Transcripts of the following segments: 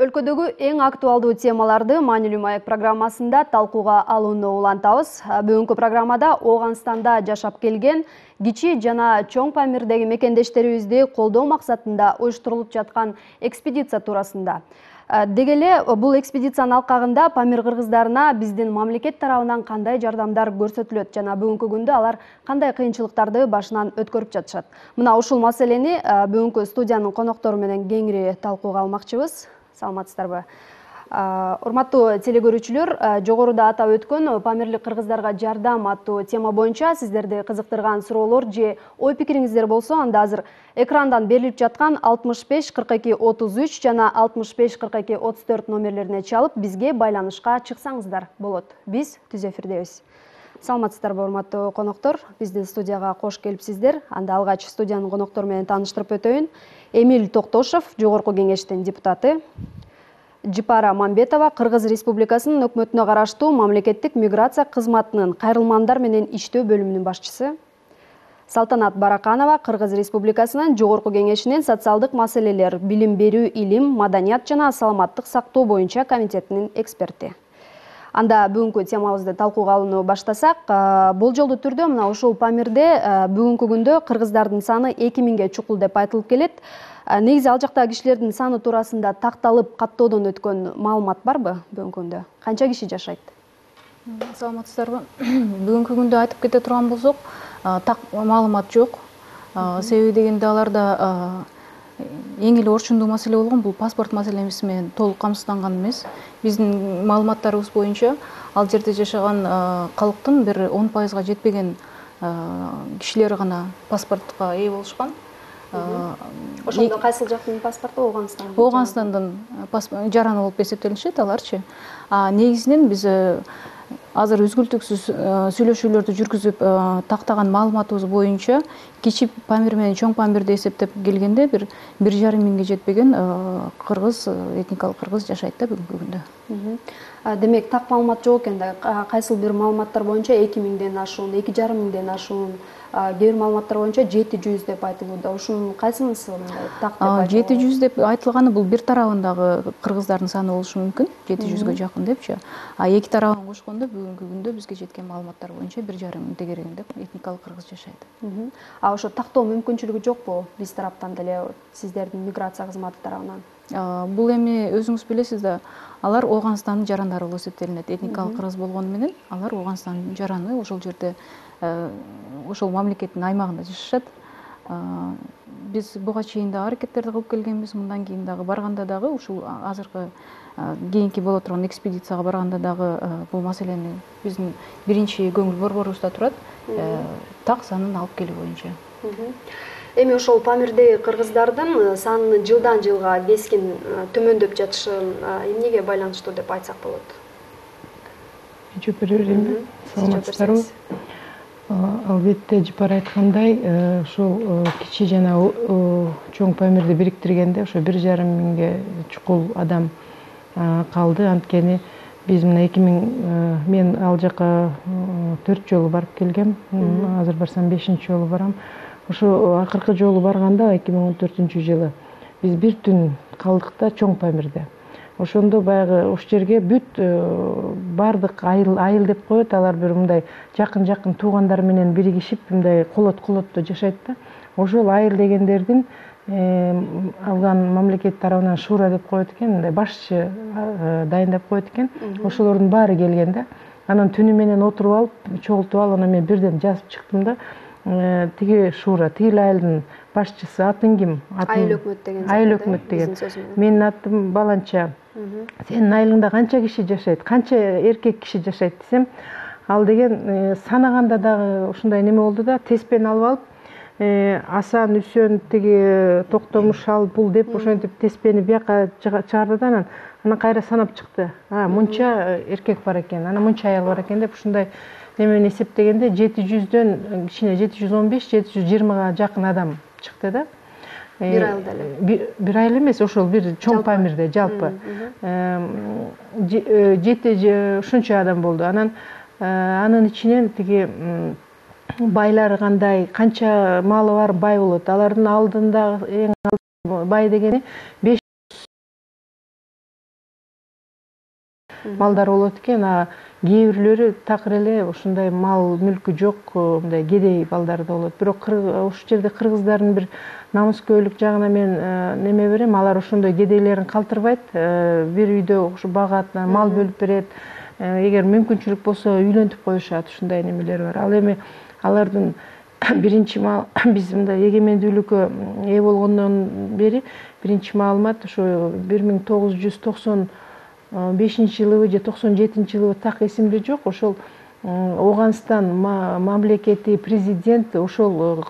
Өлкөдөгү эң актуалдуу темаларды Маанилүү маек программасында талкууга алууну улантабыз. Бүгүнкү программада Ооганстанда жашап келген кичи жана чоң Памирдеги мекендештерибизди колдоо максатында уюштурулуп жаткан экспедиция туурасында. Деги эле бул экспедициянын алкагында Памир кыргыздарына биздин мамлекет тарабынан кандай жардамдар көрсөтүлөт жана бүгүнкү күндө алар кандай кыйынчылыктарды башынан өткөрүп жатышат. Мына ушул маселени бүгүнкү студиянын коноктору менен кеңири талкууга алмакчыбыз. Саламатсыздарбы? Урматтуу телекөрүүчүлөр, жогоруда атап өткөн Памирлик кыргыздарга жардам аттуу тема боюнча сиздерди кызыктырган суроолор же ой пикириңиздер болсо, анда азыр экрандан берилип жаткан 65 42 33 жана 65 42 34 номерлерине чалып бизге байланышка чыксаңыздар болот. Биз түз эфирдебиз. Саламатсыздарбы, урматтуу коноктор? Биздин студияга кош келипсиздер. Анда алгач студиянын коноктору менен тааныштырып өтөйүн. Эмиль Токтошов, жогорку кеңештин депутаты. Жипара Мамбетова, Кыргыз Республикасынын өкмөтүнө караштуу мамлекеттик миграция кызматынын кайрылмандар менен иштөө бөлүмүнүн башчысы. Салтанат Бараканова, Кыргыз Республикасынын жогорку кеңешинин социалдык маселелер, билим берүү, илим, маданият жана саламаттык сактоо боюнча комитетинин эксперти. Анда бүгүнкү темабызды талкууга алууну баштасак, болжолдуу түрдө мына ушул Памирде бүгүнкү күндө кыргыздардын саны 2000ге чукул деп айтылып келет. Негизи ал жакта кишилердин саны туурасында такталып, каттоодон өткөн маалымат барбы бүгүнкү күндө? Канча киши жашайт? Саламатсыздарбы? Бүгүнкү күндө айтып кете турган болсок, так маалымат жок. Себеби дегенде аларда эң эле орчундуу маселе болгон бул паспорт маселеси менен толук камсызданган эмес. Биздин маалыматтарыбыз боюнча ал жерде жашаган калктын бир 10%га жетпеген кишилери гана паспортко ээ болушкан. Ошондо кайсыл жактын паспорту? Ооганстандын? Ооганстандын жараны болуп эсептелишет аларчы. Негизинен биз азыр үзгүлтүксүз сүйлөшүүлөрдү жүргүзүп тактаган маалыматыбыз боюнча кичи Памир менен чоң Памирди эсептеп келгенде бир 1,5 миңге жетпеген кыргыз, этникалык кыргыз жашайт да бүгүнкү күндө. Демек, так маалымат жок экен да. Кайсыл бир маалыматтар боюнча 2000ден ашуун, 2,5 миңден ашуун, кээ бир маалыматтар боюнча 700 деп айтылууда. Ушунун кайсынысы мындай так деп айтылат? 700 деп айтылганы бул бир тарабындагы кыргыздардын саны болушу мүмкүн, 700гө жакын депчи. Эки тарабын кошкондо бүгүнкү күндө бизге жеткен маалыматтар боюнча 1,5 миң тегерегинде этникалык кыргыз жашайт. Ошо тактоо мүмкүнчүлүгү жокпу биз тараптан деле, сиздердин миграция кызматы тарабынан? Бул эми өзүңүз билесиз да, алар Ооганстандын жарандары болуп эсептелинет. Этникалык кыргыз болгону менен алар Ооганстандын жараны, ошол жерде ошол мамлекеттин аймагында жашашат. Биз буга чейин да аракеттерди кылып келгенбиз, мындан кийин дагы барганда дагы ушул азыркы кийинки боло турган экспедицияга барганда дагы бул маселени биздин биринчи көңүл борборубузда турат, так санын алып келүү боюнча. Эми ошол Памирдеги кыргыздардын санын жылдан жылга кескин төмөндөп жатышын эмнеге байланыштуу деп айтсак болот? Жооп бере берейинби? Саламатсыздарбы? Албетте Жипар айткандай, ошол кичи жана чоң Памирди бириктиргенде ошо 1,5 миңге чукул адам калды. Анткени биз мына 2000 мен ал жака 4 жолу барып келгем. Азыр барсам 5-чи жолу барам. Ошо акыркы жолу барганда 2014-жылы биз бир түн калдык да чоң Памирде. Ошондо баягы ош жерге бүт бардык айыл деп коет, алар бир мындай жакын туугандар менен биригишип мындай колот-колотто жашайт да. Ошол айыл дегендердин алган мамлекет тарабынан шура деп коет экен, мындай башчы дайындап коет экен. Ошолордун баары келген да. Анан түнү менен отуруп алып, чогултуп алып, анан мен бирден жазып чыктым да. Тиги шура, тиги айылдын башчысы, атын ким? Айыл өкмөт деген. Айыл өкмөт деген. Менин атым Баланча. Сенин айылыңда канча киши жашайт, канча эркек киши жашайт десем, ал деген санаганда дагы ушундай неме болду да, теспени алып алып, Асан, Үсөн, тиги Токтомуш, ал бул деп ошентип теспени бияка чыгарды да, анан кайра санап чыкты. Мынча эркек бар экен, анан мынча аял бар экен деп ушундай немени эсептегенде 700дөн кичине 715, 720га жакын адам чыкты да. бир айылда эле? Бир айыл эмес, ошол бир чоң Памирде жалпы. Ушунча адам болду. Анын ичинен тиги байлар кандай, канча малы бар бай болот. Алардын алдында эң бай дегени 5 малдар болот экен. Кээ бирлөрү такыр эле ушундай мал мүлкү жок, мындай кедей балдар да болот. Бирок ушул жерде кыргыздардын бир намыскөйлүк жагына мен неме берем. Алар ошондой кедейлерин калтырбайт. Бир үйдө ушу багат, мал бөлүп берет. Эгер мүмкүнчүлүк болсо үйлөнтүп коюшат, ушундай немелер бар. Ал эми алардын биринчи биз мындай эгемендүүлүккө ээ болгондон бери биринчи маалымат ошо 1995-жылыбы же 97-жылыбы так эсимде жок. Ошол Оганстан мамлекети президент ошол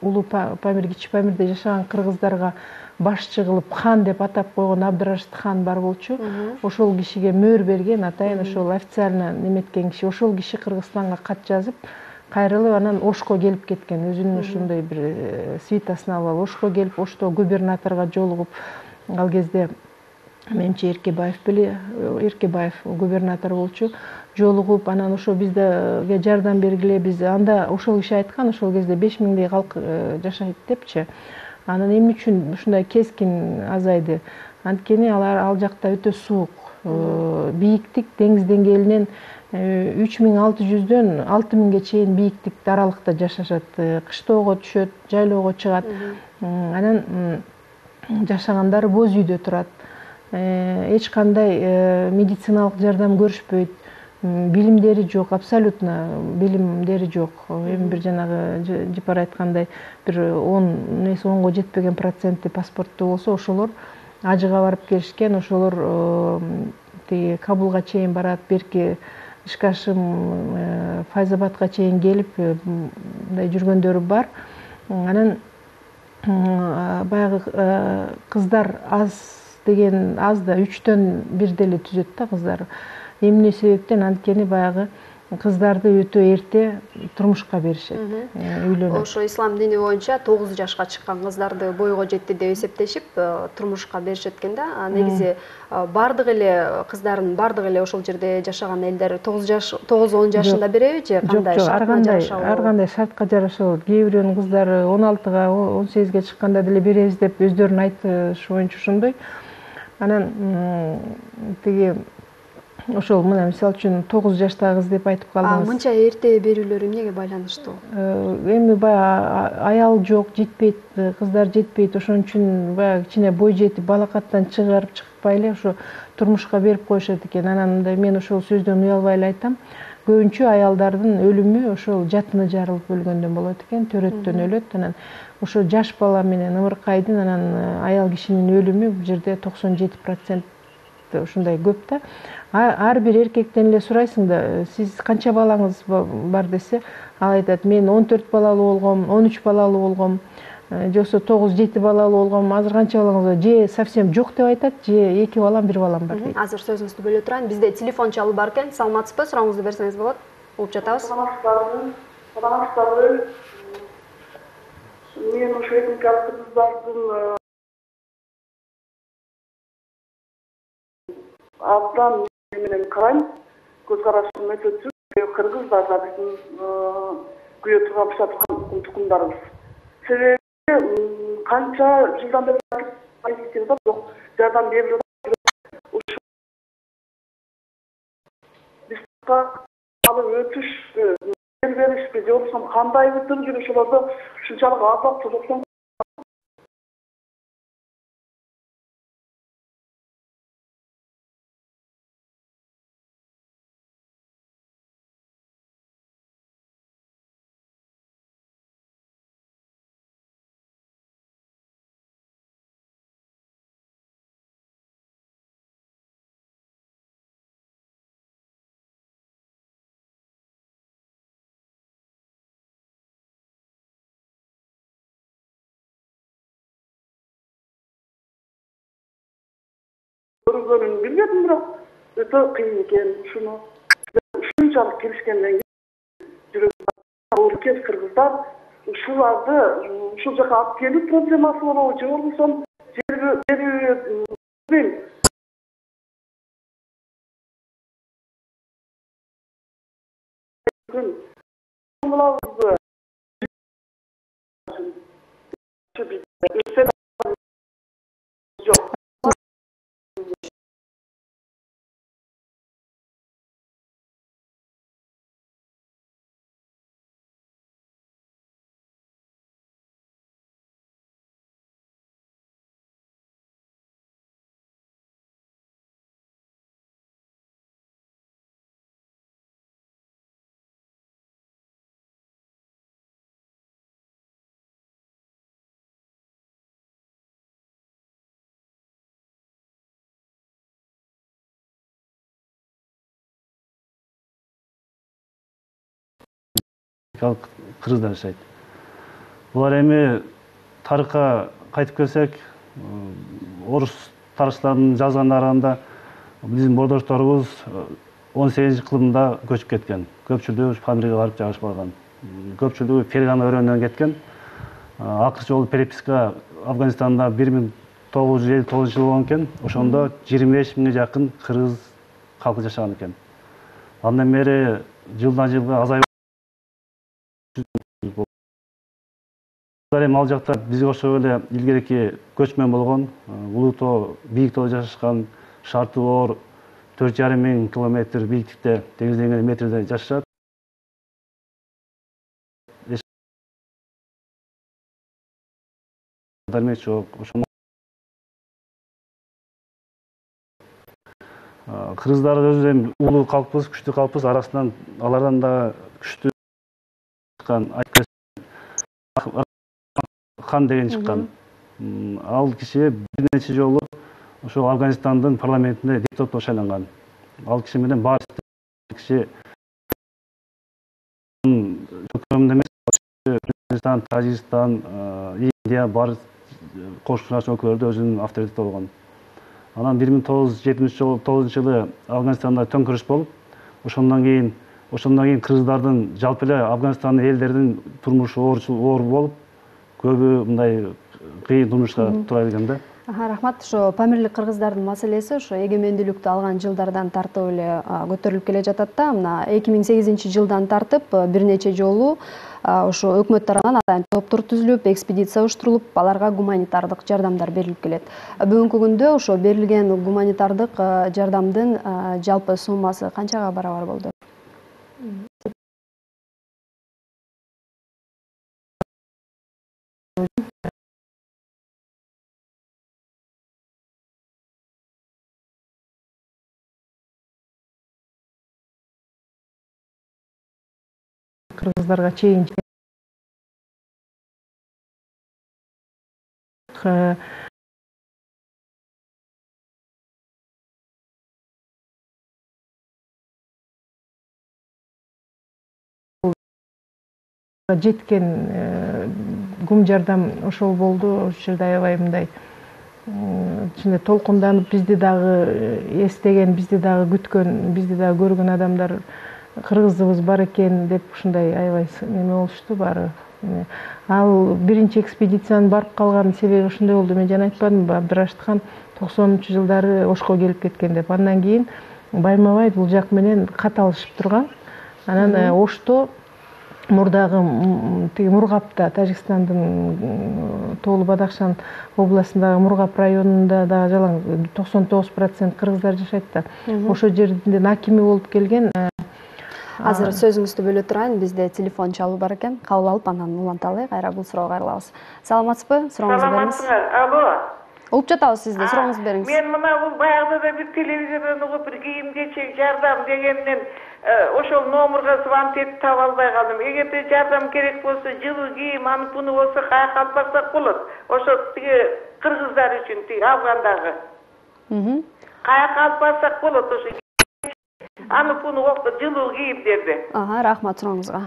Улуу Памир, Кичи Памирде жашаган кыргыздарга башчы кылып хан деп атап койгон Абдырашид хан бар болчу. Ошол кишиге мөөр берген, атайын ошол официально неметкен киши. Ошол киши Кыргызстанга кат жазып, кайрылып анан Ошко келип кеткен. Өзүнүн ушундай бир свитасын алып, Ошко келип, Ошто губернаторго жолугуп, ал кезде менимче Эркебаев губернатор болчу. Жолугуп, анан ошо бизге жардам бергиле, биз анда ошол киши айткан, ошол кезде 5000дей калк жашайт депчи. Анан эмне үчүн ушундай кескин азайды? Анткени ал жакта өтө суук. Бийиктик деңиз деңгээлинен 3600дөн 6000ге чейин бийиктикте аралыкта жашашат. Кыштоого түшөт, жайлоого чыгат. Анан жашагандары боз үйдө турат. Эч кандай медициналык жардам көрүшпөйт. Билимдери жок, абсолютно билимдери жок. Эми бир жанагы Жипар айткандай бир 10го жетпеген проценти паспорттуу болсо, ошолор ажыга барып келишкен, ошолор тиги Кабулга чейин барат, берки Ишкашым, Файзабадка чейин келип мындай жүргөндөрү бар. Анан баягы кыздар аз деген аз да 3төн 1 деле түзөт да кыздар. Эмне себептен? Анткени баягы кыздарды өтө эрте турмушка беришет, үйлөнөт. Ошо ислам дини боюнча 9 жашка чыккан кыздарды бойго жетти деп эсептешип турмушка беришет экен да. Негизи бардык эле кыздардын бардык эле ошол жерде жашаган элдер 9-10 жашында береби же кандай шартка жараша? Ар кандай шартка жараша болот. Кээ бирөөнүн кыздары 16-га, 18-ге чыкканда деле беребиз деп өздөрүнүн айтышы боюнча ошондой. Анан тиги ошол мына мисалы үчүн 9 жаштагы кыз деп айтып калдыңыз. Мынча эрте берүүлөр эмнеге байланыштуу? Эми баягы аял жок, жетпейт, кыздар жетпейт. Ошон үчүн баягы кичине бой жетип, балакаттан чыгарып чыкпай эле ошо турмушка берип коюшат экен. Анан мен ошол сөздөн уялбай эле айтам. Көбүнчө аялдардын өлүмү ошол жатыны жарылып өлгөндөн болот экен, төрөттөн өлөт. Анан ошо жаш бала менен ымыркайдын, анан аял кишинин өлүмү бул жерде 97% ушундай көп да. Ар бир эркектен эле сурайсың да, сиз канча балаңыз бар десе, ал айтат, мен 14 балалуу болгом, 13 балалуу болгом, же болбосо 9-7 балалуу болгом, азыр канча балаңыз бар? Же совсем жок деп айтат, же 2 балам, 1 балам бар дейт. Азыр сөзүңүздү бөлө турайын. Бизде телефон чалып бар экен. Саламатсызбы? Сурооңузду берсеңиз болот. Угуп жатабыз. Саламатсыздарбы. Мен ошо этникалык кыргыздардын абдан менен карайм, көз карашым өтө түз. Кыргыздар да биздин күйө турган тукумдарыбыз. Себеби канча жылдан бери жок жардам берилип атат. Бизга алып өтүш беришпи, же болбосо кандайдыр бир ошолордо ушунчалык азап тозоктон көргөнүн билбедим, бирок өтө кыйын экен. Ушунчалык келишкенден кийин жүрөк кыргыздар ушуларды ушул жака алып келүү проблемасы болобу же болбосо жер кыргыздар жашайт. Булар эми тарыхка кайтып келсек, орус тарыхчыларынын жазгандарында биздин бордошторубуз 18-кылымда көчүп кеткен. Көпчүлүгү Памирге барып жашап калган. Көпчүлүгү Фергана өрөөнүнөн кеткен. Акыркы жолу переписка Афганистанда 1959 жылы болгон экен. Ошондо 25 миңге жакын кыргыз калкы жашаган экен. Андан бери жылдан жылга азайып ал жакта бизге окшоп эле илгерки көчмөн болгон, Улуу Тоо, Бийик Тоодо жашашкан, Шарты Оор 4,5 миң километр бийиктикте деңизденген метрде жашашат. Дармек жок. Кыргыздар өзү эми улуу калкпыз, күчтүү калкпыз, арасынан алардан да күчтүү хан деген чыккан. Ал киши бир нече жолу ошол Афганистандын парламентинде депутат болуп шайланган. Ал киши менен баары киши Түркмөнстан, Тажикстан, Индия баары кошкунчу өлкөлөрдө өзүнүн авторитети болгон. Анан 1979 жылы Афганистанда төңкүрүш болуп, ошондон кийин кыргыздардын жалпы эле Афганистандын элдеринин турмушу оор болуп, көбү мындай кыйын турмушка тура келген да. Рахмат, ошо Памирлик кыргыздардын маселеси ошо эгемендүүлүктү алган жылдардан тартып эле көтөрүлүп келе жатат да. Мына 2008 жылдан тартып бир нече жолу ошо өкмөт тарабынан атайын топтор түзүлүп, экспедиция уюштурулуп, аларга гуманитардык жардамдар берилип келет. Бүгүнкү күндө ошо берилген гуманитардык жардамдын жалпы суммасы канчага барабар болду? Кыргыздарга чейин жеткен гум жардам ошол болду. Ошол жерде аябай мындай ичинде толкунданып, бизди дагы эстеген, бизди дагы күткөн, бизди дагы көргөн адамдар кыргызыбыз бар экен деп ушундай аябай неме болушту баары. Ал биринчи экспедициянын барып калган себеби ушундай болду. Мен жана айтпадымбы, Абдырашид хан 90-жылдары Ошко келип кеткен деп. Андан кийин байма-бай бул жак менен кат алышып турган. Анан Ошто мурдагы тиги Мургапта, Тажикстандын Тоолу Бадахшан областындагы Мургап районунда дагы жалаң 99% кыргыздар жашайт да. Ошол жердин акими болуп келген. Азыр сөзүңүздү бөлө турайын, бизде телефон чалуу бар экен. Кабыл алып, анан уланталы, кайра бул суроого кайрылабыз. Саламатсызбы? Сурооңузду бериңиз. Алло. Угуп жатабыз сизди, сурооңузду бериңиз. Мен мына бул баягыда да бир телевизордон угуп, бир кийим-кечек жардам дегенден ошол номерге звонок этип таба албай калдым. Эгерде жардам керек болсо, жылы кийим, аны буну болсо каяка алып барсак болот. Ошо тиги кыргыздар үчүн, тиги Афгандагы. Каяка алып барсак болот ошо. Аны буну жылуу кийимдерди. Рахмат сурооңузга.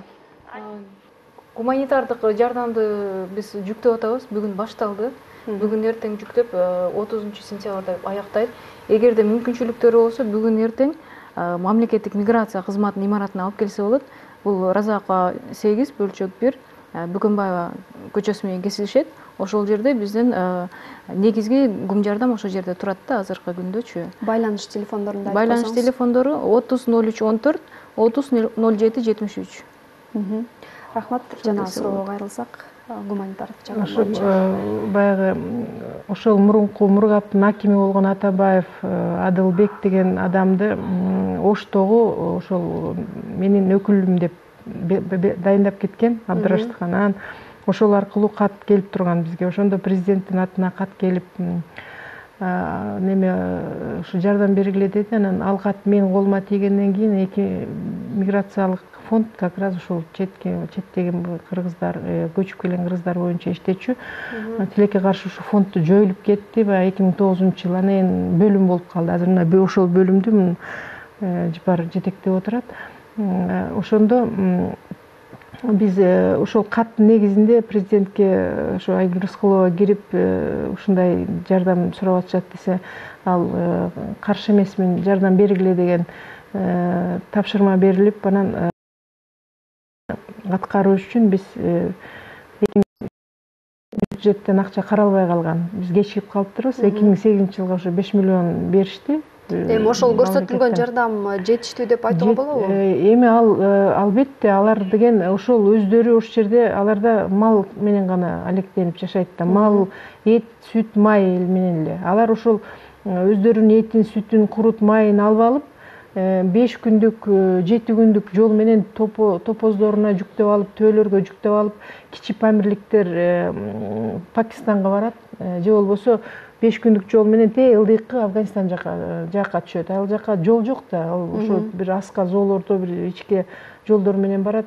Гуманитардык жардамды биз жүктөп атабыз. Бүгүн башталды. Бүгүн эртең жүктөп 30-сентябрда аяктайт. Эгерде мүмкүнчүлүктөрү болсо, бүгүн эртең мамлекеттик миграция кызматынын имаратына алып келсе болот. Бул Разакова 8 бөлчөк 1 Бөкөнбаева көчөсү менен кесилишет. Ошол жерде биздин негизги гум жардам ошол жерде турат да азыркы күндөчү. Байланыш телефондорунда Байланыш телефондору 30 03 14 30 07 73. Рахмат. Жана суроого кайрылсак, гуманитардык жардам Ошо боюнча. баягы ошол мурунку Мургаптын акими болгон Атабаев Адылбек деген адамды Оштогу ошол менин өкүлүм деп дайындап кеткен Абдыраштыкхан. Анан ошол аркылуу кат келип турган бизге. Ошондо президенттин атына кат келип неме ушу жардам бергиле деди. Анан ал кат менин колума тийгенден кийин эки миграциялык фонд как раз ушул четтеги кыргыздар, көчүп келген кыргыздар боюнча иштечү. Тилекке каршы ушу фонд жоюлуп кетти баягы 2009-жылы. Анан эми бөлүм болуп калды. Азыр мына ошол бөлүмдү Жипар жетектеп отурат. Ошондо биз ошол каттын негизинде президентке ошо Айгүл Рыскулова кирип ушундай жардам сурап атышат десе, ал каршы эмесмин, жардам бергиле деген тапшырма берилип, анан аткаруу үчүн биз бюджеттен акча каралбай калган. Биз кечигип калыптырбыз. 2008-жылга ошо 5 миллион беришти. Эми ошол көрсөтүлгөн жардам жетиштүү деп айтууга болобу? Эми албетте алар деген ошол өздөрү ошол жерде аларда мал менен гана алектенип жашайт да. Мал, эт, сүт, май менен эле. Алар ошол өздөрүнүн этин, сүтүн, курут, майын алып алып, 5 күндүк, 7 күндүк жол менен топоздоруна жүктөп алып, төөлөргө жүктөп алып, кичи памирликтер Пакистанга барат, же болбосо 5 күндүк жол менен ылдыйкы Афганистан жакка түшөт. Ал жакка жол жок да, ал ошо бир аска зоолордо бир ичке жолдор менен барат,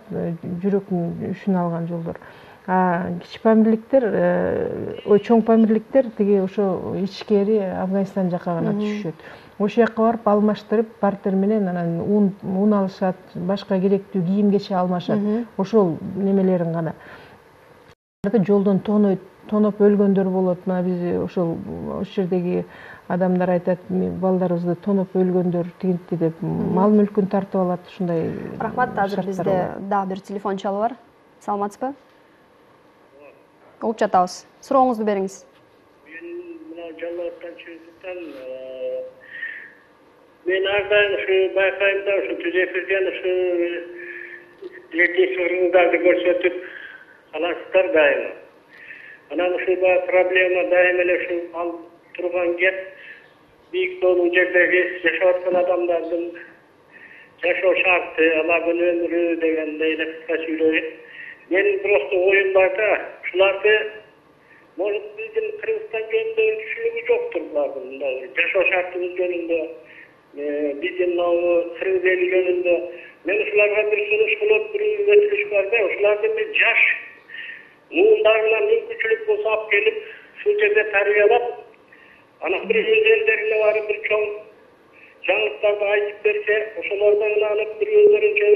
жүрөктүн үшүн алган жолдор. Кичи памирликтер, чоң памирликтер тиги ошо ичкери Афганистан жакка гана түшүшөт. Ошол жакка барып алмаштырып, бартер менен анан ун алышат, башка керектүү кийим кече алмашат. Ошол немелерин гана. Жолдон тоноп өлгөндөр болот. Мына биз ошол жердеги адамдар айтат, балдарыбызды тоноп өлгөндөр тигинти деп мал мүлкүн тартып алат, ушундай. Рахмат. Азыр бизде дагы бир телефон чалуу бар. Саламатсызбы? Угуп жатабыз. Сурооңузду бериңиз. Мен мына Жалал Абдан чыгыптан мен ардан ушу байкайм да ушу түзөкүздөн ушу летишиңдарды көрсөтүп аласыздар дайым. Анан ушу проблема дайым эле ушу ал турган кеп бийик тоолуу жердеги жашап аткан адамдардын жашоо шарты, алардын өмүрү дегендей эле кыска сүйлөйт. Менин просто оюм бар да, ушуларды может биздин Кыргызстан жөнүндө түшүнүгү жоктур булардын, мындай жашоо шартыбыз жөнүндө, биздин кыргыз эли жөнүндө. Мен ушуларга бир сунуш кылып, бир өтүнүш бар да, ушуларды мен жаш муундарынан мүмкүнчүлүк болсо алып келип, ушул жерде тарбиялап, анан бир өз элдерине барып бир чоң жаңылыктарды айтып берсе, ошолордон ынанып бир өздөрүнчө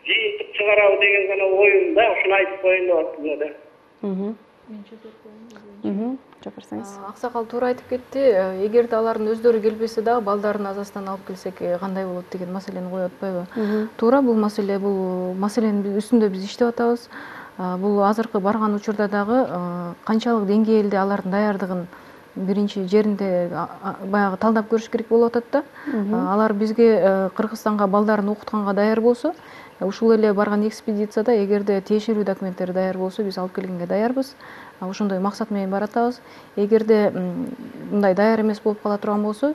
жыйынтык чыгарабы деген гана оюм да, ушуну айтып коеюн деп аттым да. Жооп берсеңиз. Аксакал туура айтып кетти. Эгерде алардын өздөрү келбесе дагы балдарын Азастан алып келсек кандай болот деген маселени коюп атпайбы? Туура, бул маселенин үстүндө биз иштеп атабыз. Бул азыркы барган учурда дагы канчалык деңгээлде алардын даярдыгын биринчи жеринде баягы талдап көрүш керек болуп атат да. Алар бизге Кыргызстанга балдарын окутканга даяр болсо, ушул эле барган экспедицияда эгерде тиешелүү документтер даяр болсо, биз алып келгенге даярбыз. Ошондой максат менен баратабыз. Эгерде мындай даяр эмес болуп кала турган болсо,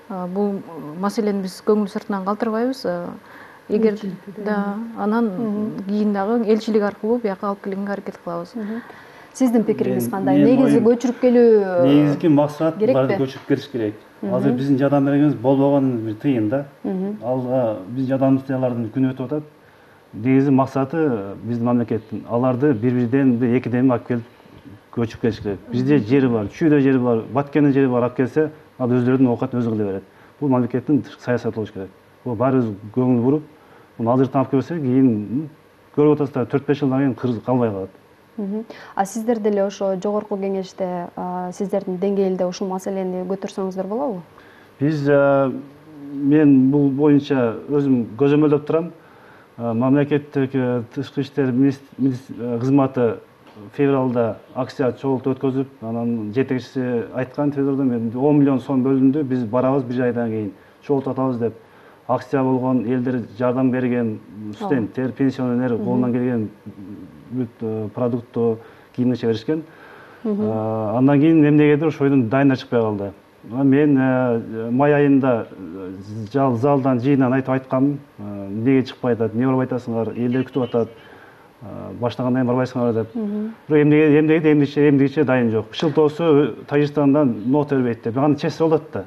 бул маселени биз көңүл сыртынан калтырбайбыз. Эгер да, анан кийин дагы элчилик аркылуу бияка алып келгенге аракет кылабыз. Сиздин пикириңиз кандай? Негизи көчүрүп келүү негизги максат барды көчүрүп келиш керек. Азыр биздин жардам бергенибиз болбогон бир тыйын да. Ал биздин жардамчылардын күнү өтүп атат. Негизи максаты биздин мамлекеттин аларды бир-бирден экиден алып келип көчүп келиш керек. Бизде жери бар, чүйдө жери бар, Баткендин жери бар, алып келсе, ал өздөрүнүн оокатын өзү кыла берет. Бул мамлекеттин саясаты болуш керек. Бул баары өз көңүл буруп, муну азыртан алып келсе, кийин көрүп атасыздар, 4-5 жылдан кийин Кыргыз калбай калат. Сиздер деле ошо жогорку кеңеште сиздердин деңгээлде ушул маселени көтөрсөңүздөр болобу? Биз мен бул боюнча өзүм көзөмөлдөп турам. мамлекеттик тышкы иштер кызматы февралда акция чогултуу өткөзүп, анан жетекчиси айткан телевизордо мен 10 миллион сом бөлүндү, биз барабыз бир айдан кийин чогултуп атабыз деп. Акция болгон, элдер жардам берген, студенттер, пенсионерлер колунан келген продукту, кийим-кечек беришкен. Андан кийин мемлекеттер ошойдун дайына чыкпай калды. Мен май айында залдан жыйындан айтып айткам, неге чыкпай атат, эмне барбай атасыңар, элдер күтүп атат, баштагандан кийин барбайсыңар деп. Бирок эмдигиче дайын жок. Шылтоосу Тажикстандан нота бербейт деп. Аны чечсе болот да.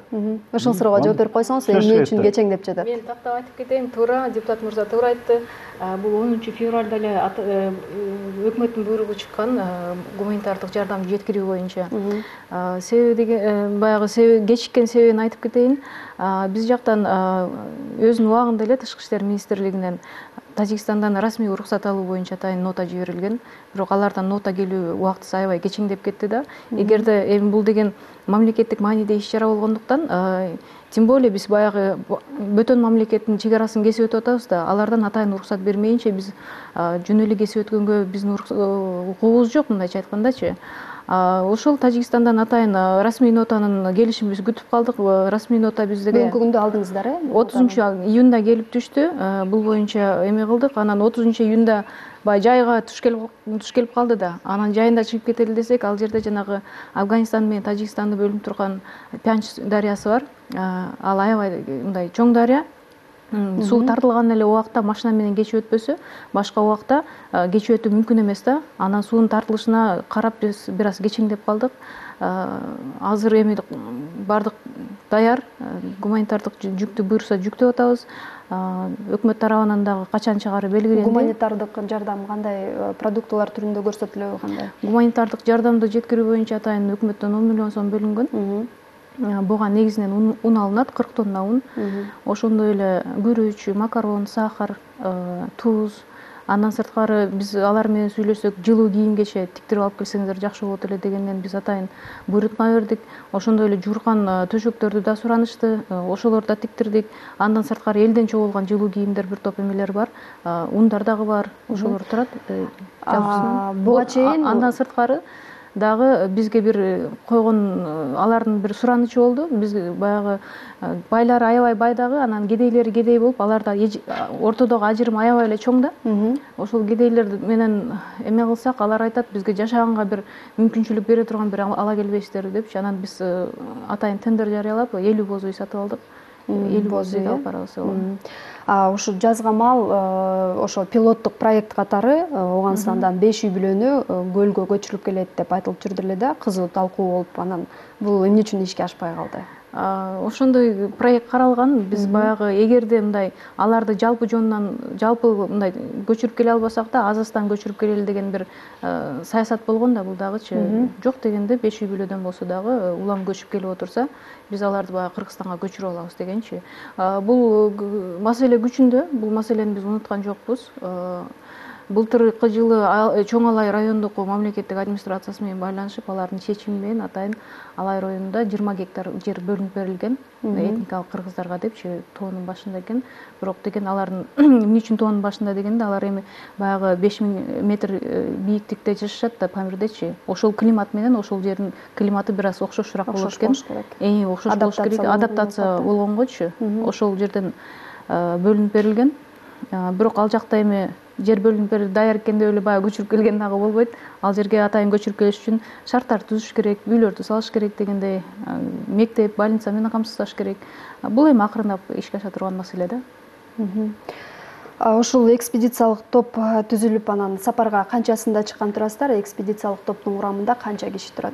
Ошол суроого жооп берип койсоңуз, эмне үчүн кечеңдеп жатат? Мен тактап айтып кетейин, туура депутат мырза туура айтты. Бул 10 февралда эле өкмөттүн буйругу чыккан гуманитардык жардам жеткирүү боюнча. Себеби баягы кечиккен себебин айтып кетейин. Биз жактан өзүнүн убагында эле Тышкы иштер министрлигинен Тажикстандан расмий уруксат алуу боюнча атайын нота жиберилген. Бирок алардан нота келүү убактысы аябай кечеңдеп кетти да. Эгерде эми бул деген мамлекеттик мааниде иш чара болгондуктан, тем более биз баягы бөтөн мамлекеттин чек арасын кесип өтүп атабыз да, алардан атайын уруксат бермейинче биз жөн эле кесип өткөнгө биздин укугубуз жок, мындайча айткандачы. Ошол Тажикстандан атайын расмий нотанын келишин биз күтүп калдык. Расмий нота биздеге Бүгүнкү күндө алдыңыздар, 30-июнда келип түштү. Бул боюнча эме кылдык. Анан 30-июнда баягы жайга туш келип калды да. Анан жайында чыгып кетели десек, ал жерде жанагы Афганистан менен Тажикстанды бөлүнүп турган Пянч дарыясы бар. Ал аябай мындай чоң дарыя. Суу тартылган эле убакта машина менен кечип өтпөсө, башка убакта кечип өтүү мүмкүн эмес да. Анан суунун тартылышына карап биз бир аз кечеңдеп калдык. Азыр эми бардык даяр, гуманитардык жүктү буйруса жүктөп атабыз. Өкмөт тарабынан дагы качан чыгары белгиленди. Гуманитардык жардам кандай продуктылар түрүндө көрсөтүлөбү кандай? Гуманитардык жардамды жеткирүү боюнча атайын өкмөттөн 10 миллион сом бөлүнгөн. Буга негизинен ун алынат, 40 тонна ун. Ошондой эле күрүч, макарон, сахар, туз. Андан сырткары биз алар менен сүйлөшсөк, жылуу кийим-кечек тиктирип алып келсеңиздер жакшы болот эле дегенден биз атайын буйрутма бердик. Ошондой эле жууркан төшөктөрдү да суранышты, ошолорду да тиктирдик. Андан сырткары элден чогулган жылуу кийимдер бир топ эмелер бар. Ундар дагы бар, ошолор турат. Буга чейин андан сырткары дагы бизге бир койгон алардын бир суранычы болду. Биз баягы байлар аябай бай дагы, анан кедейлери кедей болуп, аларда ортодогу ажырым аябай эле чоң да. Ошол кедейлер менен эме кылсак, алар айтат, бизге жашаганга бир мүмкүнчүлүк бере турган бир ала келбейсиздер депчи. Анан биз атайын тендер жарыялап 50 боз үй сатып алдык. 50 боз үй алып барабыз. Ушу жазга мал ошо пилоттук проект катары Ооганстандан 5 үй бүлөнү көлгө көчүрүлүп келет деп айтылып жүрдү эле да, кызуу талкуу болуп, анан бул эмне үчүн ишке ашпай калды? Ошондой проект каралган. Биз баягы эгерде мындай аларды жалпы мындай көчүрүп келе албасак да, азастан көчүрүп келели деген бир саясат болгон да, бул дагычы. Жок дегенде 5 үй бүлөдөн болсо дагы улам көчүп келип отурса, биз аларды баягы Кыргызстанга көчүрүп алабыз дегенчи. Бул маселе күчүндө, бул маселени биз унуткан жокпуз. Былтыркы жылы Чоң Алай райондук мамлекеттик администрациясы менен байланышып, алардын чечими менен атайын Алай районунда 20 гектар жер бөлүнүп берилген этникалык кыргыздарга депчи, тоонун башында экен. Бирок деген алардын эмне үчүн тоонун башында дегенде, алар эми баягы 5000 метр бийиктикте жашашат да, Памирдечи. Ошол климат менен ошол жердин климаты бир аз окшошураак болот экен. Окшош болуш керек, адаптация болгонгочу. Ошол жерден бөлүнүп берилген. Бирок ал жакта эми жер бөлүнүп берип даяр экен деп эле баягы көчүрүп келген дагы болбойт. Ал жерге атайын көчүрүп келиш үчүн шарттарды түзүш керек, үйлөрдү салыш керек дегендей, мектеп, больница менен камсыздаш керек. Бул эми акырындап ишке аша турган маселе да. Ушул экспедициялык топ түзүлүп, анан сапарга канчасында чыккан турасыздар? Экспедициялык топтун курамында канча киши турат?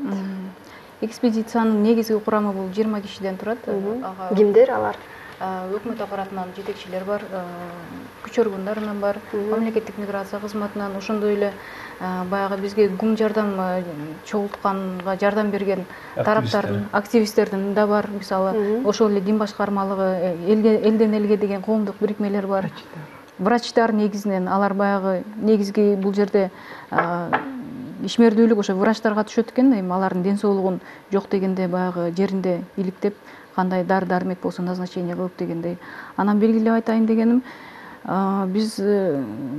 Экспедициянын негизги курамы бул 20 кишиден турат. Кимдер алар? Өкмөт аппаратынан жетекчилер бар, күч органдарынан бар, мамлекеттик миграция кызматынан, ошондой эле баягы бизге гум жардам чогултканга жардам берген тараптардын, активисттердин да бар. Мисалы, ошол эле дин башкармалыгы, элден элге деген коомдук бирикмелер бар. Врачтар негизинен, алар баягы негизги бул жерде ишмердүүлүк ошо врачтарга түшөт экен. Эми алардын ден соолугун жок дегенде баягы жеринде иликтеп, кандай дары дармек болсо назначение кылып дегендей. Анан белгилеп айтайын дегеним, Биз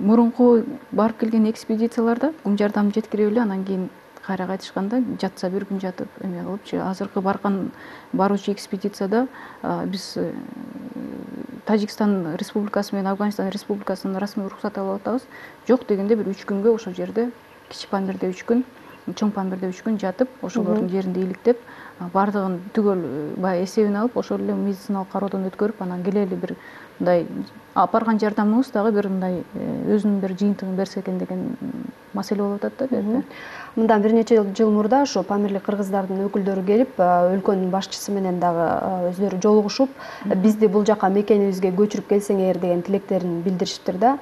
мурунку барып келген экспедицияларда кум жардам жеткире эле, анан кийин кайра кайтышканда жатса бир күн жатып эме кылыпчы. Азыркы баруучу экспедицияда биз Тажикстан Республикасы менен Афганистан Республикасынын расмий уруксат алып атабыз. Жок дегенде бир 3 күнгө ошол жерде, Кичи Памирде 3 күн, Чоң Памирде 3 күн жатып, ошолордун жеринде иликтеп, бардыгын түгөл баягы эсебин алып, ошол эле медициналык кароодон өткөрүп, анан келели бир мындай апарган жардамыбыз дагы бир мындай өзүнүн бир жыйынтыгын берсе экен деген маселе болуп атат да бу жерде. Мындан бир нече жыл мурда ошо памирлик кыргыздардын өкүлдөрү келип, өлкөнүн башчысы менен дагы өздөрү жолугушуп, бизди бул жака мекенибизге көчүрүп келсеңер деген тилектерин билдиришиптир да.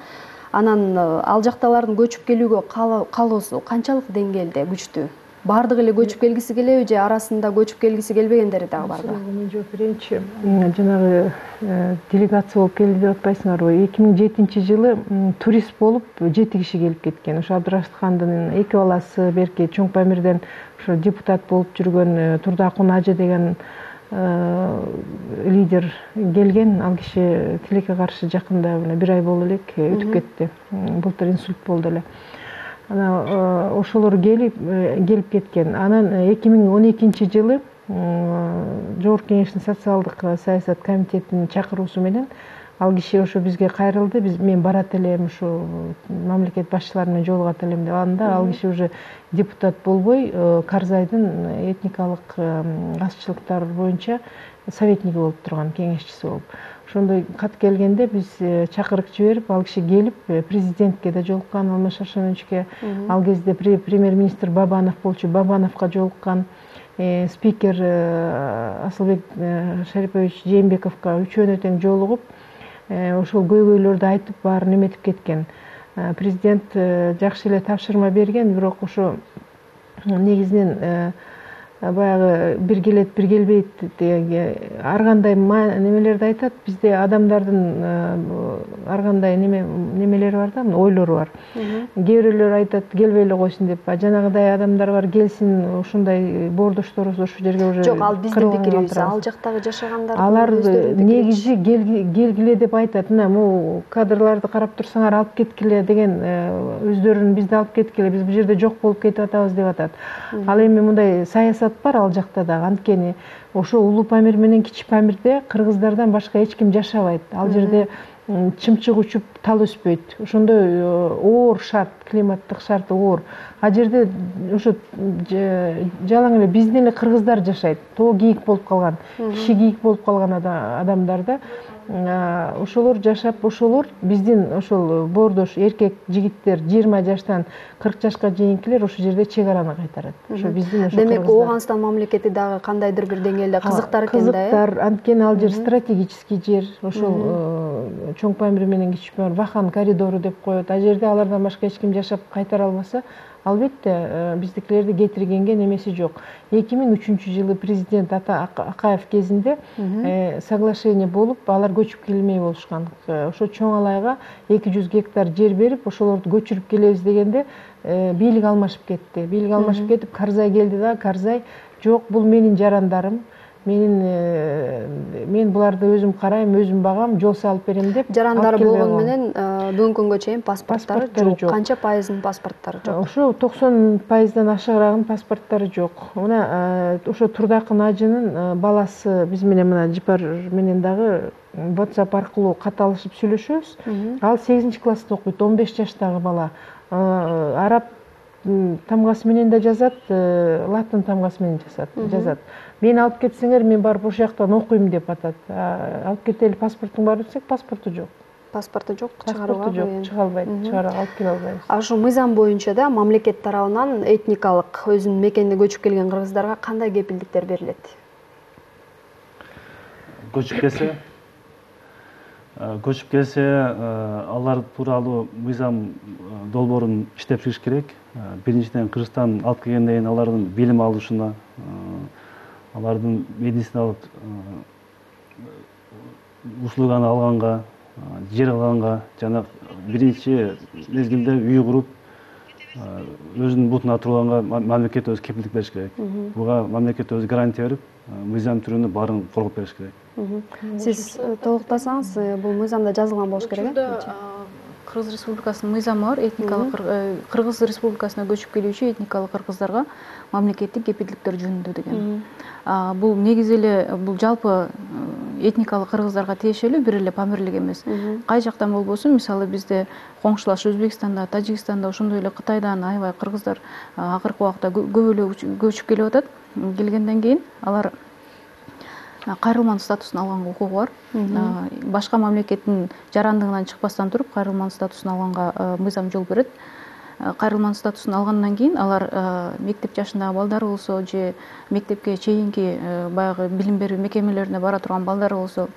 Анан ал жакталардын көчүп келүүгө каалоосу канчалык деңгээлде күчтүү? Бардыгы эле көчүп келгиси келеби же арасында көчүп келгиси келбегендери дагы барбы? Мен жооп берейинчи. Жанагы делегация болуп келди деп атпайсыңарбы? 2007-жылы турист болуп 7 киши келип кеткен. Ошо Абдырашыдхандын 2 баласы, берки Чоң Памирден ошо депутат болуп жүргөн Турдакун Ажы деген лидер келген. Ал киши тилекке каршы жакында 1 ай болду элек өтүп кетти. Былтыр инсульт болду эле. Ошолор келип кеткен. Анан 2012-жылы Жогорку Кеңештин социалдык саясат комитетинин чакыруусу менен ал киши ошо бизге кайрылды. Мен барат элем, ушу мамлекет башчылары менен жолугат элем деп. Анда ал киши уже депутат болбой, Карзайдын этникалык азчылыктар боюнча советниги болуп турган, кеңешчиси болуп. Ошондой кат келгенде биз чакырык жиберип, ал киши келип, президентке да жолуккан, Алмаз Шаршеновичке, ал кезде премьер-министр Бабанов болчу, Бабановго жолуккан, спикер Асылбек Шарипович Жээнбековго үчөөнө тең жолугуп, ошол көйгөйлөрдү айтып, баарын эметип кеткен. Президент жакшы эле тапшырма берген, бирок ошо негизинен баягы бир келет, бир келбейт ар кандай немелерди айтат. Бизде адамдардын ар кандай немелери бар да, ойлору бар. Кээ бирөөлөр айтат келбей эле койсун деп, жанагыдай адамдар бар, келсин, ушундай боордошторубуз ошол жерге уже. Жок, ал биздин пикирибиз, ал жактагы жашагандардын алар негизи келгиле деп айтат. Мына могу кадрларды карап турсаңар алып кеткиле деген, өздөрүн бизди алып кеткиле, биз бул жерде жок болуп кетип атабыз деп атат. Ал эми мындай саясат бар ал жакта да. Анткени ошо Улуу Памир менен Кичи Памирде кыргыздардан башка эч ким жашабайт. Ал жерде чымчык учуп тал өспөйт. Ошондой оор шарт, климаттык шарты оор. А жерде ошо жалаң эле биздин эле кыргыздар жашайт. Тоо кийик болуп калган, киши кийик болуп калган адамдар да. Ошолор жашап, ошолор биздин ошол боордош эркек жигиттер 20 жаштан 40 жашка чейинкилер ошол жерде чек араны кайтарат. Ошо биздин ошо. Демек, Ооганстан мамлекети дагы кандайдыр бир деңгээлде кызыктар экен да. Кызыктар, анткени ал жер стратегический жер. Ошол Чоң Памир менен Кичи Памир Вахан коридору деп коет. А жерде алардан башка эч ким жашап кайтара албаса, албетте биздикилерди кетиргенге немеси жок. 2003-жылы президент Акаев кезинде соглашение болуп, алар көчүп келмей болушкан. Ошо Чоң Алайга 200 гектар жер берип, ошолорду көчүрүп келебиз дегенде бийлик алмашып кетти. Бийлик алмашып кетип, Карзай келди да, Карзай жок, бул менин жарандарым. Мен буларды өзүм карайм, өзүм багам, жол салып берем деп. Жарандары болгону менен бүгүнкү күнгө чейин паспорттары жок. Канча пайызынын паспорттары жок? Ошо 90%-дан ашыгыраагынын паспорттары жок. Мына ошо Турдакун Ажынын баласы биз менен мына Жипар менен дагы WhatsApp аркылуу кат алышып сүйлөшөбүз. Ал 8-класста окуйт, 15 жаштагы бала. Араб тамгасы менен да жазат, латын тамгасы менен жазат. Мен алып кетсеңер, мен барып ошол жактан окуйм деп атат. Алып кетели, паспортуң бар десек, паспорту жок. Паспорту жок, чыгарууга чыга албайт, алып келе албайбыз. Ошо мыйзам боюнча да мамлекет тарабынан этникалык өзүнүн мекенине көчүп келген кыргыздарга кандай кепилдиктер берилет? Көчүп келсе, алар тууралуу мыйзам долбоорун иштеп чыгыш керек. Биринчиден, Кыргызстан алып келгенден кийин алардын билим алышына, алардын медициналык услуганы алганга, жер алганга, жана биринчи мезгилде үй куруп, өзүнүн бутуна турганга мамлекет өзү кепилдик бериш керек. Буга мамлекет өзү гарантия берип, мыйзам түрүнү баарын коргоп бериш керек. Сиз толуктасаңыз, бул мыйзамда жазылган болуш керек э? Кыргыз Республикасынын мыйзамы бар. Кыргыз Республикасына көчүп келүүчү этникалык кыргыздарга мамлекеттик кепилдиктер жөнүндө деген. Бул негизи эле бул жалпы этникалык кыргыздарга тиешелүү, бир эле Памирлик эмес. Кай жактан болбосун, мисалы бизде коңшулаш Өзбекстанда, Тажикстанда, ошондой эле Кытайдан аябай кыргыздар акыркы убакта көп эле көчүп келип атат. Келгенден кийин алар кайрылман статусун алганга укугу бар. Башка мамлекеттин жарандыгынан чыкпастан туруп кайрылман статусун алганга мыйзам жол берет. Кайрылман статусун алгандан кийин алар мектеп жашындагы балдар болсо же мектепке чейинки баягы билим берүү мекемелерине бара турган балдар болсо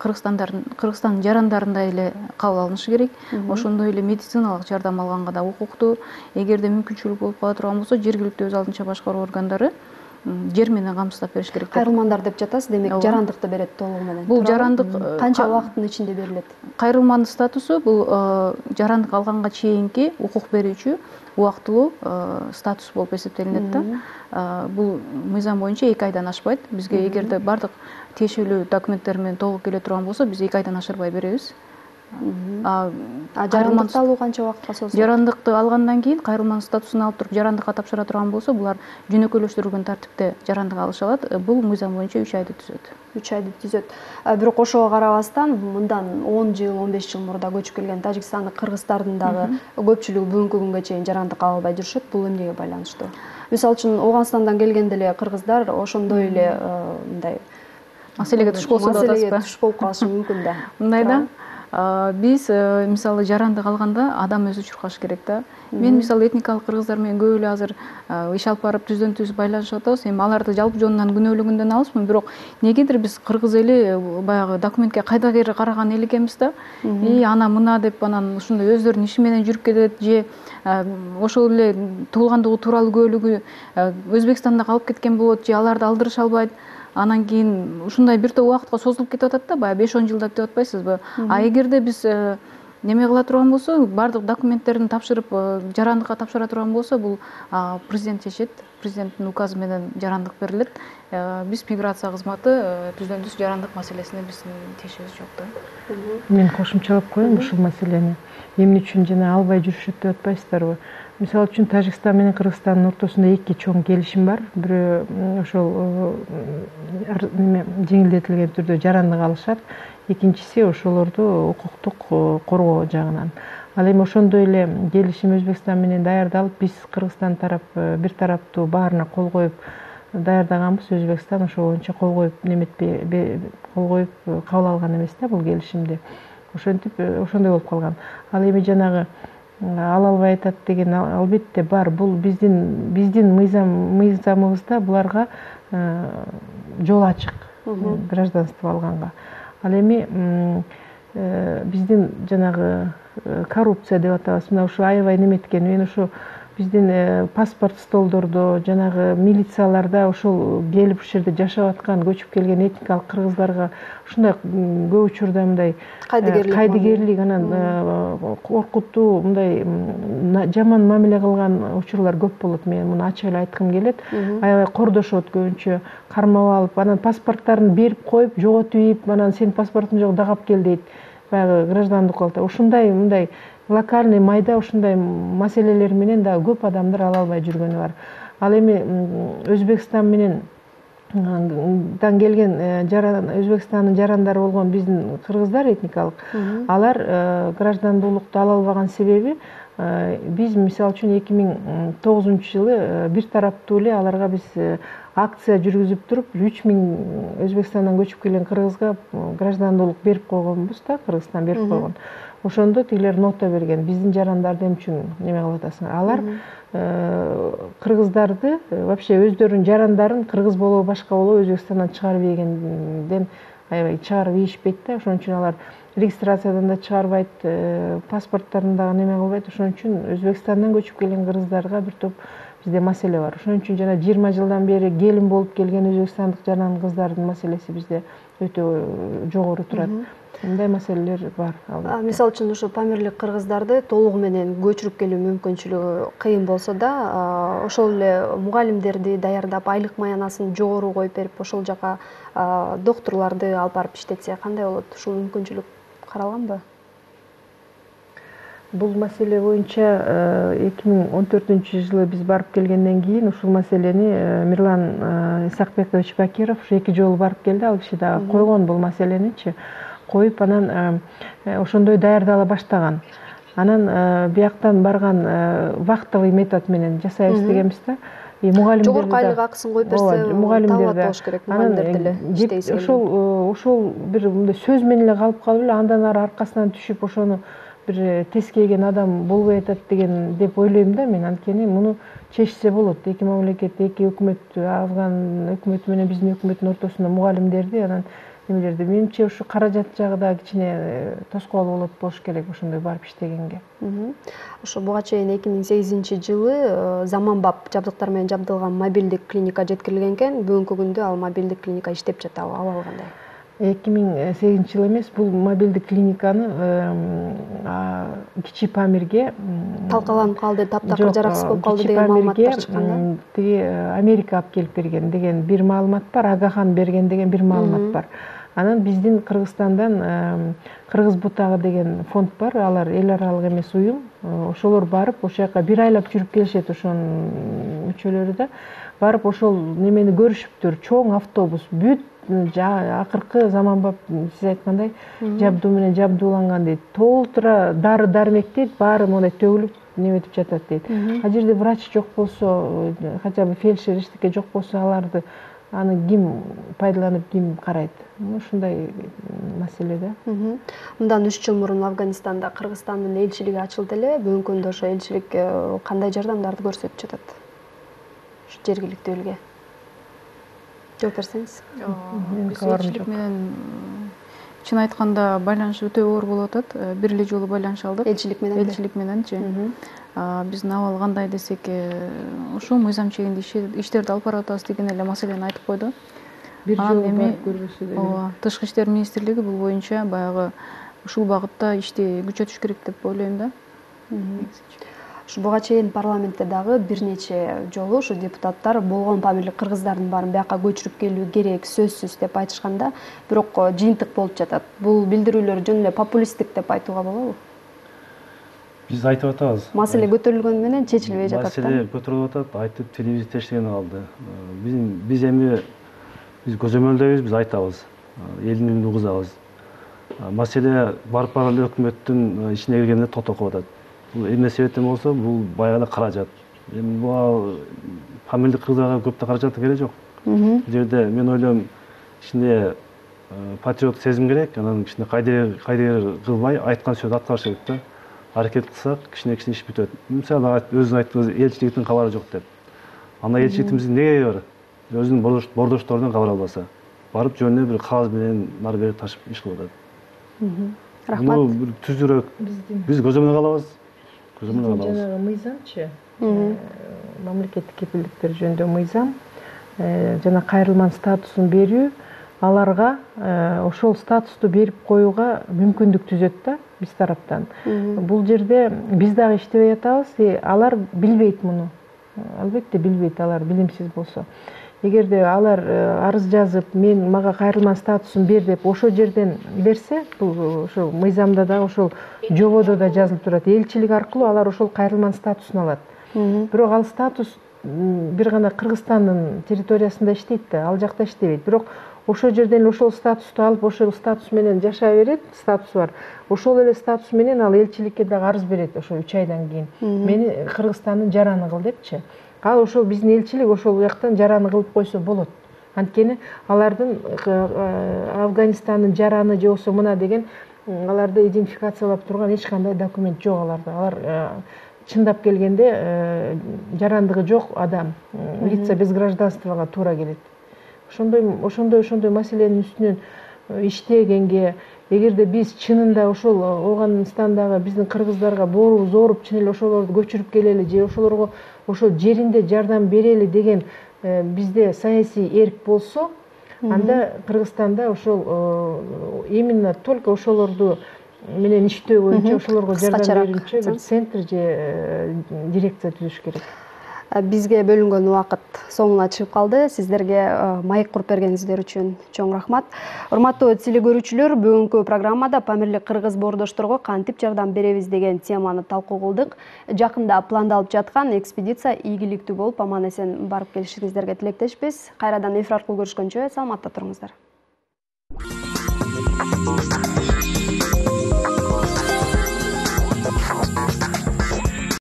Кыргызстандын жарандарындай эле кабыл алынышы керек. Ошондой эле медициналык жардам алганга да укуктуу. Эгерде мүмкүнчүлүк болуп кала турган болсо, жергиликтүү өз алдынча башкаруу органдары жер менен камсыздап бериш керек. Кайрылмандар деп жатасыз, демек жарандыкты берет толугу менен. Бул жарандык канча убакыттын ичинде берилет? Кайрылман статусу бул жарандык алганга чейинки укук берүүчү убактылуу статус болуп эсептелинет да. Бул мыйзам боюнча 2 айдан ашпайт. Бизге эгерде бардык тиешелүү документтер менен толук келе турган болсо, биз 2 айдан ашырбай беребиз. Жарандыкты алуу канча убакытка созулат? Жарандыкты алгандан кийин кайрылман статусун алып туруп жарандыкка тапшыра турган болсо, булар жөнөкөйлөштүрүлгөн тартипте жарандык алыша алат. Бул мыйзам боюнча 3 айды түзөт. 3 айды түзөт. Бирок ошого карабастан, мындан 10 жыл, 15 жыл мурда көчүп келген Тажикстандык кыргыздардын дагы көпчүлүгү бүгүнкү күнгө чейин жарандык ала албай жүрүшөт. Бул эмнеге байланыштуу? Мисалы үчүн Ооганстандан келген деле кыргыздар ошондой эле мындай маселеге туш болсо да туш болуп калышы мүмкүн да. Мындай да. Биз мисалы жарандык алганда адам өзү чуркаш керек да. Мен мисалы этникалык кыргыздар менен көп эле азыр иш алып барып түздөн түз байланышып атабыз. Эми аларды жалпы жонунан күнөөлөгөндөн алыспын, бирок негедир биз кыргыз эли баягы документке кайда-кайра караган эл экенбиз да. Ана мына деп анан ушундай өздөрүнүн иши менен жүрүп кетет же ошол эле туулгандыгы тууралуу күбөлүгү Өзбекстанда калып кеткен болот же аларды алдырыша албайт. Анан кийин ушундай бир топ убакытка созулуп кетип атат да, баягы 5-10 жылдап деп атпайсызбы? Эгерде биз неме кыла турган болсо, бардык документтерин тапшырып жарандыкка тапшыра турган болсо, бул президент чечет. Президенттин указы менен жарандык берилет. Биз миграция кызматы түздөн түз жарандык маселесине биздин тиешебиз жок да. Мен кошумчалап коеюн ушул маселени. Эмне үчүн жана албай жүрүшөт деп атпайсыздарбы? Мисалы үчүн Тажикстан менен Кыргызстандын ортосунда 2 чоң келишим бар. Бирөө ошол жеңилдетилген түрдө жарандык алышат. Экинчиси ошолорду укуктук коргоо жагынан. Ал эми ошондой эле келишим Өзбекстан менен даярдалып, биз Кыргызстан тарап бир тараптуу баарына кол коюп даярдаганбыз. Өзбекстан ошол боюнча кол коюп кабыл алган эмес да бул келишимди. Ошентип ошондой болуп калган. Ал эми жанагы ала албай атат деген албетте бар. Бул биздин мыйзамыбызда буларга жол ачык гражданство алганга. Ал эми биздин жанагы коррупция деп атабыз. Мына ушу аябай неметкен. Мен ушу биздин паспорт столдордо жанагы милицияларда ошол келип ушул жерде жашап аткан көчүп келген этникалык кыргыздарга ушундай көп учурда мындай кайдыгерлик анан коркутуу мындай жаман мамиле кылган учурлар көп болот. Мен муну ачык эле айткым келет. Аябай кордошот көбүнчө, кармап алып, анан паспорттарын берип коюп, жоготуп ийип, анан сенин паспортуң жок, дагап кел дейт. Баягы граждандык алты. Ушундай мындай локальный майда ушундай маселелер менен да көп адамдар ала албай жүргөнү бар. Ал эми Өзбекстан менен келген Өзбекстандын жарандары болгон биздин кыргыздар этникалык, алар граждандуулукту ала албаган себеби биз мисалы үчүн 2009-жылы бир тараптуу эле аларга биз акция жүргүзүп туруп 3000 Өзбекстандан көчүп келген кыргызга граждандуулук берип койгонбуз да, Кыргызстан берип койгон. Ошондо тигилер нота берген. Биздин жарандарды эмне үчүн неме кылып атасыңар? Алар кыргыздарды вообще өздөрүнүн жарандарын кыргыз болобу башка болобу Өзбекстандан чыгарып ийгенден аябай чыгарып ийишпейт да. Ошон үчүн алар регистрациядан да чыгарбайт, паспорттарын дагы неме кылбайт. Ошон үчүн Өзбекстандан көчүп келген кыргыздарга бир топ бизде маселе бар. Ошон үчүн жана 20 жылдан бери келин болуп келген өзбекстандык жаран кыздардын маселеси бизде өтө жогору турат. мындай маселелер бар. Мисалы үчүн ошо памирлик кыргыздарды толугу менен көчүрүп келүү мүмкүнчүлүгү кыйын болсо да, ошол эле мугалимдерди даярдап, айлык маянасын жогору коюп берип, ошол жака доктурларды алып барып иштетсе кандай болот? Ушул мүмкүнчүлүк каралганбы? Бул маселе боюнча 2014-жылы биз барып келгенден кийин ушул маселени Мирлан Исакбекович Бакиров ушу 2 жолу барып келди. Ал киши дагы койгон бул маселеничи. Коюп анан ошондой даярдала баштаган. Анан бияктан барган вахтовый метод менен жасайбыз дегенбиз да. Жогорку айлык акысын коюп берсе, табылат болуш керек, мугалимдер деле иштейси. Ошол бир мындай сөз менен эле калып эле андан ары аркасынан түшүп ошону бир тескейген адам болбой атат деп ойлойм да мен. Анткени муну чечсе болот. Эки мамлекет, эки өкмөт, Афган өкмөтү менен биздин өкмөттүн ортосунда мугалимдерди анан немелерди. Менимче ушу каражат жагы да кичине тоскоол болуш керек ошондой барып иштегенге. Ошо буга чейин 2008-жылы заманбап жабдыктар менен жабдылган мобилдик клиника жеткирилген экен. Бүгүнкү күндө ал мобилдик клиника иштеп жатабы? Абалы кандай? 2008-жылы эмес, бул мобилдик клиниканы Кичи Памирге талкаланып калды, таптакыр жараксыз болуп калды деген маалыматтар чыккан да. Тиги Америка алып келип берген деген бир маалымат бар, Агахан берген деген бир маалымат бар. Анан биздин Кыргызстандан Кыргыз бутагы деген фонд бар, алар эл аралык эмес уюм. Ошолор барып, ошол жака бир айлап жүрүп келишет, ошонун мүчөлөрү да. Барып ошол немени көрүшүптүр, чоң автобус, бүт акыркы заманбап сиз айткандай жабдуу менен жабдууланган дейт. Толтура дары дармек дейт, баары мондай төгүлүп неметип жатат дейт. Ал жерде врач жок болсо, хотя бы фельдшер эчтеке жок болсо, аларды аны ким пайдаланып, ким карайт? Ушундай маселе да. Мындан 3 жыл мурун Афганистанда Кыргызстандын элчилиги ачылды эле. Бүгүнкү күндө ошо элчилик кандай жардамдарды көрсөтүп жатат? Ушу жергиликтүү элге жооп берсеңиз. Биз элчилик менен чын айтканда байланыш өтө оор болуп атат. Бир эле жолу байланыша алдык. Элчилик мененчи. Биздин абал кандай десек, ушул мыйзам чегинде иштерди алып барып атабыз деген эле маселени айтып койду. Бир жолу барып көрбөсө деле. Тышкы иштер министрлиги бул боюнча баягы ушул багытта ишти күчөтүш керек деп ойлойм да. Буга чейин парламентте дагы бир нече жолу ушу депутаттар болгон памирлик кыргыздардын баарын бияка көчүрүп келүү керек, сөзсүз деп айтышканда, бирок жыйынтык болуп жатат. Бул билдирүүлөр жөн эле популисттик деп айтууга болобу? Биз айтып атабыз. Маселе көтөрүлгөнү менен чечилбей жатат. Маселе көтөрүлүп атат, айтып телевизия тештеген калды. Биз эми көзөмөлдөйбүз, биз айтабыз. Элдин үнүн угузабыз. Маселе барып эле өкмөттүн ичине киргенде токтоп атат. Бул эмне себептен болсо, бул баягы каражат. Эми бул памирлик кыргыздарга көп да каражат керек жок. Бул жерде мен ойлойм, ичинде патриоттук сезим керек, анан кичине кайдыгер кылбай, айткан сөздү аткарыш керек да. Аракет кылсак, кичине иш бүтөт. Мисалы өзүң айттыңыз, элчиликтин кабары жок деп. Анда элчиликтимиздин неге бар? Өзүнүн бордошторунан кабар албаса, барып жөнүнө бир кагаз менен нары бери ташып иш кылып атат. Рахмат. Бул бир түзүрөөк. Биз көзөмөл калабыз. Жанагы мыйзамчы, мамлекеттик кепилдиктер жөнүндө мыйзам, жана кайрылман статусун берүү, аларга ошол статусту берип коюуга мүмкүндүк түзөт да биз тараптан. Бул жерде биз дагы иштебей атабыз, алар билбейт муну. Албетте билбейт, алар билимсиз болсо. Эгерде алар арыз жазып, мага кайрылман статусун бер деп ошол жерден берсе, бул ошол мыйзамда да, ошол жободо да жазылып турат. Элчилик аркылуу алар ошол кайрылман статусун алат. Бирок ал статус бир гана Кыргызстандын территориясында иштейт да, ал жакта иштебейт. Бирок ошол жерден ошол статусту алып, ошол статус менен жашай берет, статус бар. Ошол эле статус менен ал элчиликке дагы арыз берет ошо 3 айдан кийин. Мени Кыргызстандын жараны кыл депчи. Ал ошол биздин элчилик ошол жактан жараны кылып койсо болот. Анткени алардын Афганистандын жараны же болбосо мына деген аларды идентификациялап турган эч кандай документ жок аларда. Алар чындап келгенде жарандыгы жок адам, лица без гражданствага туура келет. Ошондой маселенин үстүнөн иштегенге, эгерде биз чынында ошол Афганистандагы биздин кыргыздарга боорубуз ооруп, чын эле ошолорду көчүрүп келели же ошолорго ошол жеринде жардам берели деген бизде саясий эрк болсо, Анда Кыргызстанда ошол именно только ошолорду менен иштөө боюнча ошолорго жардам берүүчү бир центр же дирекция түзүш керек. Бизге бөлүнгөн убакыт соңуна чыгып калды. Сиздерге маек куруп бергениңиздер үчүн чоң рахмат. Урматтуу телекөрүүчүлөр, бүгүнкү программада Памирлик кыргыз боордошторго кантип жардам беребиз деген теманы талкуу кылдык. Жакында пландалып жаткан экспедиция ийгиликтүү болуп, аман эсен барып келишиңиздерге тилектешпиз. Кайрадан эфир аркылуу көрүшкөнчө саламатта туруңуздар.